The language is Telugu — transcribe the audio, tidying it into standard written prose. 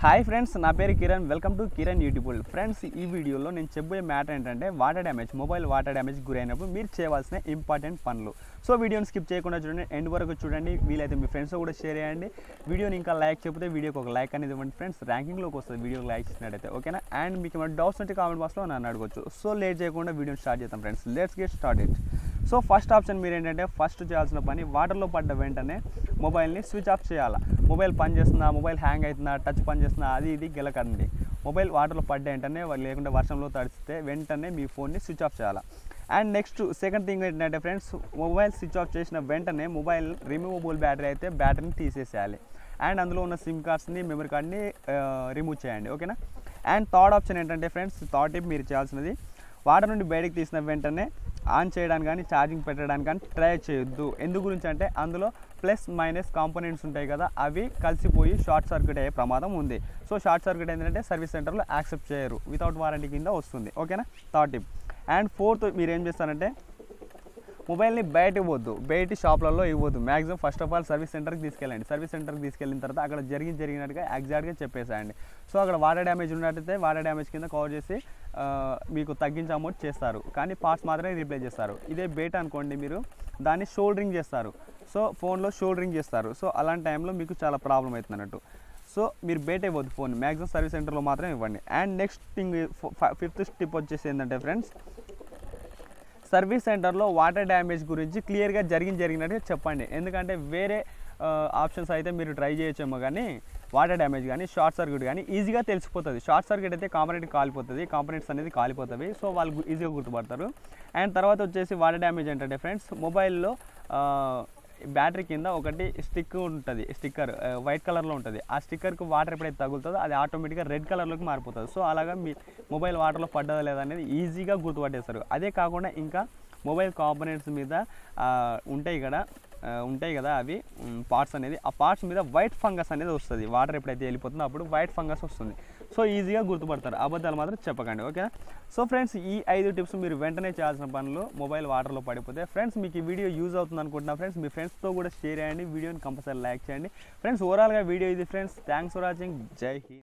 హాయ్ ఫ్రెండ్స్, నా పేరు Kiran. Welcome to Kiran YouTube. Friends, ఈ వీడియోలో నేను చెప్పే మ్యాటర్ ఏంటంటే మొబైల్ వాటర్ డ్యామేజ్ గురైనప్పుడు మీరు చేయవలసిన ఇంపార్టెంట్ పనులు. సో వీడియోని స్కిప్ చేయకుండా చూడండి, ఎండ్ వరకు చూడండి. వీలైతే మీ ఫ్రెండ్స్ కూడా షేర్ చేయండి. వీడియోని ఇంకా లైక్ చెప్తే వీడియోకి ఒక లైక్ అనేది ఇవ్వండి ఫ్రెండ్స్. ర్యాంకింగ్లోకి వస్తుంది వీడియోకి లైక్ చేసినట్టయితే, ఓకేనా? అండ్ మీకు ఏమైనా డౌట్స్ ఉంటే కామెంట్ బాక్స్లో నన్ను అడగొచ్చు. సో లేట్ చేయకుండా వీడియోని స్టార్ట్ చేద్దాం friends. Let's get started. So first option మీరు ఏంటంటే ఫస్ట్ చేయాల్సిన పని, వాటర్లో పడ్డ వెంటనే మొబైల్ని స్విచ్ ఆఫ్ చేయాలి. మొబైల్ పని చేస్తుందా, మొబైల్ హ్యాంగ్ అవుతుందా, టచ్ పని చేస్తుందా, అది ఇది గెలకండి. మొబైల్ వాటర్లో పడ్డ వెంటనే, లేకుంటే వర్షంలో తడిస్తే వెంటనే మీ ఫోన్ని స్విచ్ ఆఫ్ చేయాలి. అండ్ నెక్స్ట్ సెకండ్ థింగ్ ఏంటంటే ఫ్రెండ్స్, మొబైల్ స్విచ్ ఆఫ్ చేసిన వెంటనే మొబైల్ రిమూవబుల్ బ్యాటరీ అయితే బ్యాటరీని తీసేసేయాలి. అండ్ అందులో ఉన్న సిమ్ కార్డ్స్ని, మెమరీ కార్డ్ని రిమూవ్ చేయండి, ఓకేనా? అండ్ థర్డ్ ఆప్షన్ ఏంటంటే ఫ్రెండ్స్, థర్డ్ టిప్ మీరు చేయాల్సినది, వాటర్ నుండి బయటకు తీసిన వెంటనే ఆన్ చేయడానికి కానీ ఛార్జింగ్ పెట్టడానికి కానీ ట్రై చేయొద్దు. ఎందు గురించి అంటే అందులో ప్లస్ మైనస్ కాంపోనెంట్స్ ఉంటాయి కదా, అవి కలిసిపోయి షార్ట్ సర్క్యూట్ అయ్యే ప్రమాదం ఉంది. సో షార్ట్ సర్క్యూట్ ఏంటంటే సర్వీస్ సెంటర్లో యాక్సెప్ట్ చేయరు, వితౌట్ వారంటీ కింద వస్తుంది, ఓకేనా? Third tip. అండ్ ఫోర్త్ మీరు ఏం చేస్తారంటే, మొబైల్ని బయట ఇవ్వద్దు, బయట షాప్లలో ఇవ్వద్దు. Maximum first of all service సెంటర్కి తీసుకెళ్ళండి. సర్వీస్ సెంటర్కి తీసుకెళ్ళిన తర్వాత అక్కడ జరిగినట్టుగా ఎగ్జాక్ట్గా చెప్పేసేయండి. సో అక్కడ వాటర్ డ్యామేజ్ ఉన్నట్టయితే వాటర్ డ్యామేజ్ కింద కవర్ చేసి మీకు తగ్గించే అమౌంట్ చేస్తారు, కానీ పార్ట్స్ మాత్రమే రీప్లేస్ చేస్తారు. ఇదే బయట అనుకోండి, మీరు దాన్ని షోల్డరింగ్ చేస్తారు. సో ఫోన్లో షోల్డరింగ్ చేస్తారు. సో అలాంటి టైంలో మీకు చాలా ప్రాబ్లం అవుతుంది అన్నట్టు. సో మీరు బయట ఇవ్వద్దు, ఫోన్ మ్యాక్సిమం సర్వీస్ సెంటర్లో మాత్రమే ఇవ్వండి. And next thing, fifth tip వచ్చేసి ఏంటంటే ఫ్రెండ్స్, సర్వీస్ సెంటర్లో వాటర్ డ్యామేజ్ గురించి క్లియర్గా జరిగినట్టు చెప్పండి. ఎందుకంటే వేరే ఆప్షన్స్ అయితే మీరు ట్రై చేయొచ్చేమో, కానీ వాటర్ డ్యామేజ్ కానీ షార్ట్ సర్క్యూట్ కానీ ఈజీగా తెలిసిపోతుంది. షార్ట్ సర్క్యూట్ అయితే కాంపోనెంట్స్ అనేది కాలిపోతుంది. సో వాళ్ళు ఈజీగా గుర్తుపడతారు. అండ్ తర్వాత వచ్చేసి వాటర్ డ్యామేజ్ ఏంటంటే ఫ్రెండ్స్, మొబైల్లో బ్యాటరీ కింద ఒకటి స్టిక్కర్ వైట్ కలర్లో ఉంటుంది. ఆ స్టిక్కర్కి వాటర్ ఎప్పుడైతే తగులుతుందో అది ఆటోమేటిక్గా రెడ్ కలర్లోకి మారిపోతుంది. సో అలాగా మీ మొబైల్ వాటర్లో పడ్డదా లేదా అనేది ఈజీగా గుర్తుపట్టేస్తారు. అదే కాకుండా ఇంకా మొబైల్ కాంపోనెంట్స్ మీద ఉంటాయి కదా అవి పార్ట్స్ అనేది, ఆ పార్ట్స్ మీద వైట్ ఫంగస్ అనేది వస్తుంది. వాటర్ ఎప్పుడైతే వెళ్ళిపోతుందో అప్పుడు వైట్ ఫంగస్ వస్తుంది. సో ఈజీగా గుర్తుపడతారు. అబద్ధాలు మాత్రం చెప్పకండి, ఓకేనా? సో ఫ్రెండ్స్, ఈ 5 టిప్స్ మీరు వెంటనే చేయాల్సిన పనులు మొబైల్ వాటర్లో పడిపోతే. ఫ్రెండ్స్, మీకు ఈ వీడియో యూజ్ అవుతుంది అనుకుంటున్నా ఫ్రెండ్స్. మీ ఫ్రెండ్స్తో కూడా షేర్ చేయండి, వీడియోని కంపల్సరీ లైక్ చేయండి ఫ్రెండ్స్. ఓవరాల్గా వీడియో ఇది ఫ్రెండ్స్. Thanks for watching. జై హింద్.